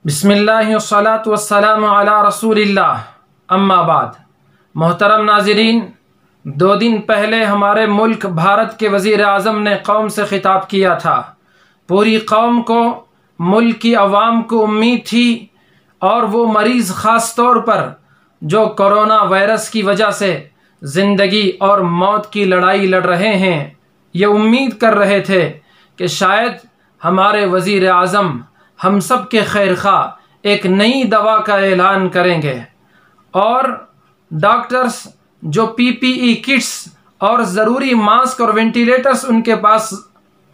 بسم اللہ والصلاة والسلام علی رسول اللہ، اما بعد۔ محترم ناظرین، 2 دن پہلے ہمارے ملک بھارت کے وزیر اعظم نے قوم سے خطاب کیا تھا۔ پوری قوم کو، ملک کی عوام کو امید تھی، اور وہ مریض خاص طور پر جو کرونا وائرس کی وجہ سے زندگی اور موت کی لڑائی لڑ رہے ہیں، یہ امید کر رہے تھے کہ شاید ہمارے وزیر اعظم ہم سب کے خیر خواہ ایک نئی دوا کا اعلان کریں گے، اور ڈاکٹرز جو پی پی ای کٹس اور ضروری ماسک اور وینٹیلیٹرز ان کے پاس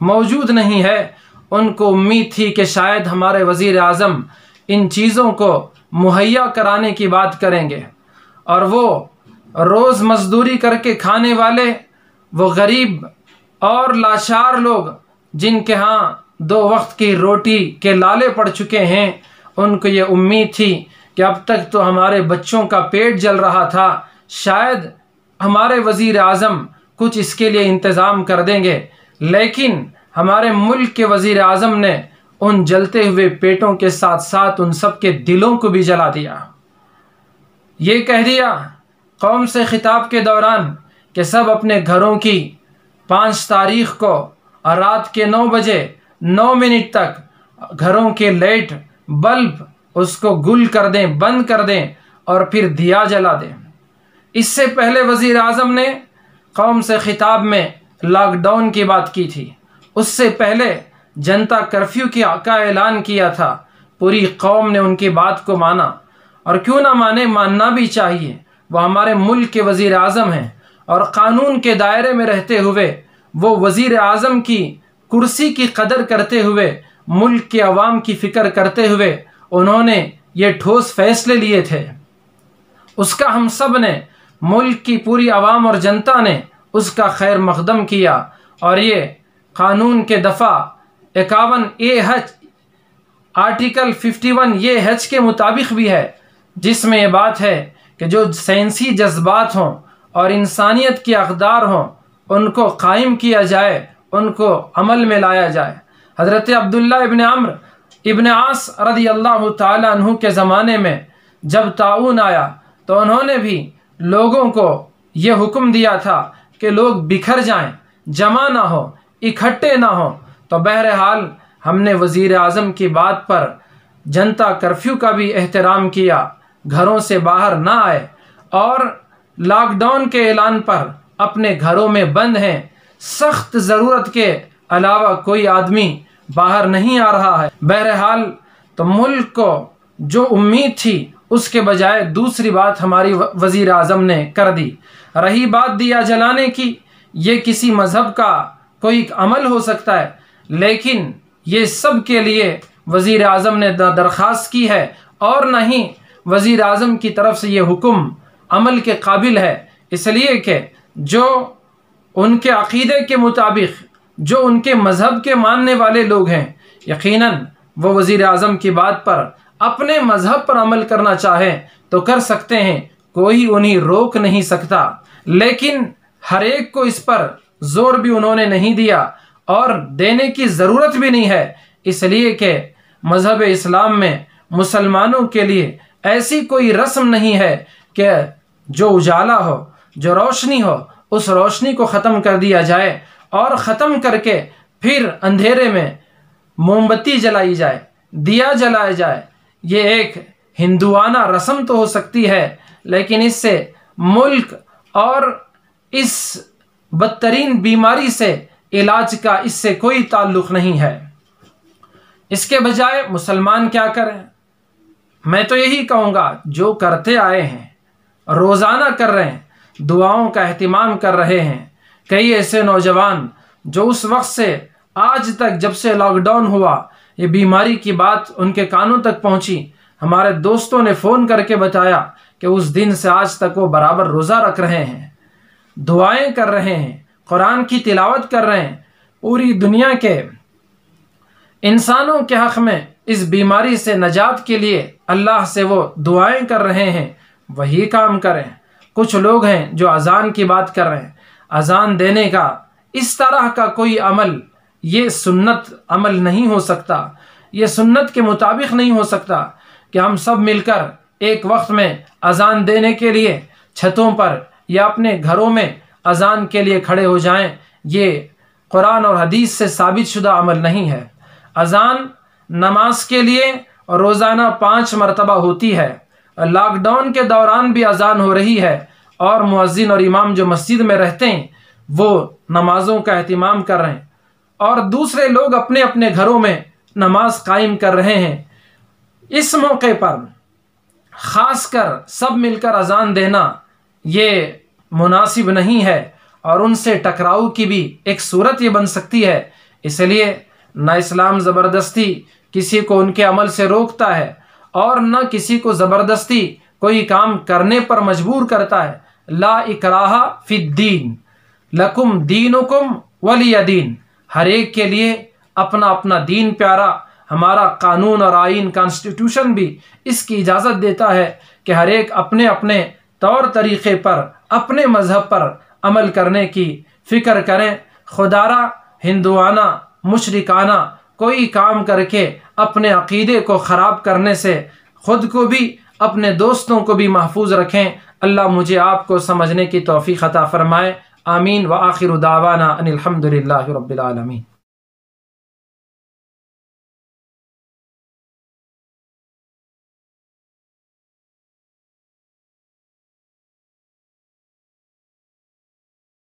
موجود نہیں ہے، ان کو امید تھی کہ شاید ہمارے وزیر اعظم ان چیزوں کو مہیا کرانے کی بات کریں گے، اور وہ روز مزدوری کر کے کھانے والے، وہ غریب اور لاچار لوگ جن کے ہاں 2 وقت کی روٹی کے لالے پڑ چکے ہیں، ان کو یہ امید تھی کہ اب تک تو ہمارے بچوں کا پیٹ جل رہا تھا، شاید ہمارے وزیر اعظم کچھ اس کے لیے انتظام کر دیں گے، لیکن ہمارے ملک کے وزیر اعظم نے ان جلتے ہوئے پیٹوں کے ساتھ ساتھ ان سب کے دلوں کو بھی جلا دیا۔ یہ کہہ دیا قوم سے خطاب کے دوران کہ سب اپنے گھروں کی 5 تاریخ کو رات کے 9 بجے 9 منٹ تک گھروں کے لائٹ بلب اس کو گل کر دیں، بند کر دیں، اور پھر دیا جلا دیں۔ اس سے پہلے وزیر اعظم نے قوم سے خطاب میں لاک ڈاؤن کی بات کی تھی، اس سے پہلے جنتا کرفیو کا اعلان کیا تھا۔ پوری قوم نے ان کی بات کو مانا، اور کیوں نہ مانے، ماننا بھی چاہیے، وہ ہمارے ملک کے وزیر اعظم ہیں، اور قانون کے دائرے میں رہتے ہوئے وہ وزیر اعظم کی کرسی کی قدر کرتے ہوئے، ملک کے عوام کی فکر کرتے ہوئے انہوں نے یہ ٹھوس فیصلے لیے تھے۔ اس کا ہم سب نے، ملک کی پوری عوام اور جنتا نے اس کا خیر مقدم کیا، اور یہ قانون کے دفعہ 51A(H) آرٹیکل 51A(H) کے مطابق بھی ہے، جس میں یہ بات ہے کہ جو سائنسی جذبات ہوں اور انسانیت کی اقدار ہوں، ان کو قائم کیا جائے، ان کو عمل میں لایا جائے۔ حضرت عبداللہ ابن عمرو ابن عاص رضی اللہ تعالیٰ عنہ کے زمانے میں جب طاعون آیا تو انہوں نے بھی لوگوں کو یہ حکم دیا تھا کہ لوگ بکھر جائیں، جمع نہ ہو، اکٹھے نہ ہوں۔ تو بہرحال ہم نے وزیر اعظم کی بات پر جنتا کرفیو کا بھی احترام کیا، گھروں سے باہر نہ آئے، اور لاک ڈاؤن کے اعلان پر اپنے گھروں میں بند ہیں، سخت ضرورت کے علاوہ کوئی آدمی باہر نہیں آ رہا ہے۔ بہرحال تو ملک کو جو امید تھی اس کے بجائے دوسری بات ہماری وزیر اعظم نے کر دی۔ رہی بات دیا جلانے کی، یہ کسی مذہب کا کوئی عمل ہو سکتا ہے، لیکن یہ سب کے لیے وزیر اعظم نے درخواست کی ہے، اور نہ ہی وزیر اعظم کی طرف سے یہ حکم عمل کے قابل ہے، اس لیے کہ جو ان کے عقیدے کے مطابق، جو ان کے مذہب کے ماننے والے لوگ ہیں، یقیناً وہ وزیر اعظم کی بات پر اپنے مذہب پر عمل کرنا چاہیں تو کر سکتے ہیں، کوئی انہیں روک نہیں سکتا، لیکن ہر ایک کو اس پر زور بھی انہوں نے نہیں دیا، اور دینے کی ضرورت بھی نہیں ہے، اس لیے کہ مذہب اسلام میں مسلمانوں کے لیے ایسی کوئی رسم نہیں ہے کہ جو اجالا ہو، جو روشنی ہو، اس روشنی کو ختم کر دیا جائے، اور ختم کر کے پھر اندھیرے میں موم بتی جلائی جائے، دیا جلایا جائے۔ یہ ایک ہندوانہ رسم تو ہو سکتی ہے، لیکن اس سے ملک اور اس بدترین بیماری سے علاج کا اس سے کوئی تعلق نہیں ہے۔ اس کے بجائے مسلمان کیا کریں؟ میں تو یہی کہوں گا، جو کرتے آئے ہیں، روزانہ کر رہے ہیں، دعاؤں کا اہتمام کر رہے ہیں۔ کئی ایسے نوجوان جو اس وقت سے آج تک، جب سے لاک ڈاؤن ہوا، یہ بیماری کی بات ان کے کانوں تک پہنچی، ہمارے دوستوں نے فون کر کے بتایا کہ اس دن سے آج تک وہ برابر روزہ رکھ رہے ہیں، دعائیں کر رہے ہیں، قرآن کی تلاوت کر رہے ہیں، پوری دنیا کے انسانوں کے حق میں اس بیماری سے نجات کے لیے اللہ سے وہ دعائیں کر رہے ہیں۔ وہی کام کریں۔ کچھ لوگ ہیں جو اذان کی بات کر رہے ہیں، اذان دینے کا اس طرح کا کوئی عمل، یہ سنت عمل نہیں ہو سکتا۔ یہ سنت کے مطابق نہیں ہو سکتا کہ ہم سب مل کر ایک وقت میں اذان دینے کے لیے چھتوں پر یا اپنے گھروں میں اذان کے لیے کھڑے ہو جائیں۔ یہ قرآن اور حدیث سے ثابت شدہ عمل نہیں ہے۔ اذان نماز کے لیے روزانہ 5 مرتبہ ہوتی ہے۔ لاک ڈاؤن کے دوران بھی اذان ہو رہی ہے، اور مؤذن اور امام جو مسجد میں رہتے ہیں وہ نمازوں کا اہتمام کر رہے ہیں، اور دوسرے لوگ اپنے اپنے گھروں میں نماز قائم کر رہے ہیں۔ اس موقع پر خاص کر سب مل کر اذان دینا یہ مناسب نہیں ہے، اور ان سے ٹکراؤ کی بھی ایک صورت یہ بن سکتی ہے۔ اس لیے نہ اسلام زبردستی کسی کو ان کے عمل سے روکتا ہے، اور نہ کسی کو زبردستی کوئی کام کرنے پر مجبور کرتا ہے۔ لا اکراہ فی الدین، لکم دینکم ولی دین، ہر ایک کے لیے اپنا اپنا دین پیارا۔ ہمارا قانون اور آئین کانسٹیٹیوشن بھی اس کی اجازت دیتا ہے کہ ہر ایک اپنے اپنے طور طریقے پر اپنے مذہب پر عمل کرنے کی فکر کریں۔ خدارہ ہندوانہ مشرکانہ کوئی کام کر کے اپنے عقیدے کو خراب کرنے سے خود کو بھی اپنے دوستوں کو بھی محفوظ رکھیں۔ اللہ مجھے آپ کو سمجھنے کی توفیق عطا فرمائے۔ آمین۔ وآخر دعوانا ان الحمد للہ رب العالمین۔